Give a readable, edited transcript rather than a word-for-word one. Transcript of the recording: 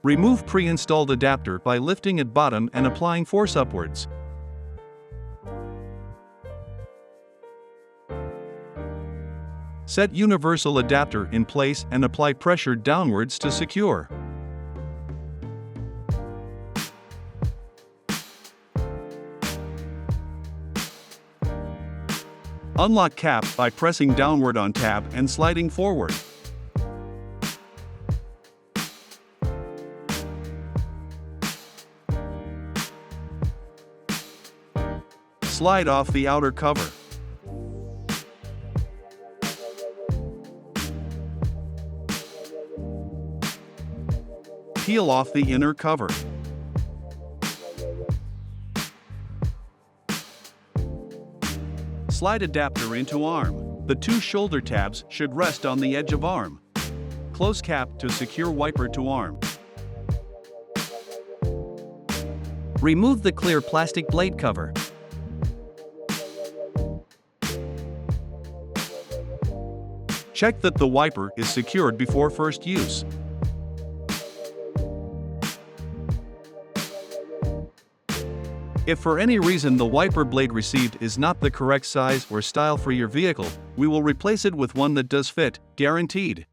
Remove pre-installed adapter by lifting at bottom and applying force upwards. Set universal adapter in place and apply pressure downwards to secure. Unlock cap by pressing downward on tab and sliding forward. Slide off the outer cover. Peel off the inner cover. Slide adapter into arm. The two shoulder tabs should rest on the edge of arm. Close cap to secure wiper to arm. Remove the clear plastic blade cover. Check that the wiper is secured before first use. If for any reason the wiper blade received is not the correct size or style for your vehicle, we will replace it with one that does fit, guaranteed.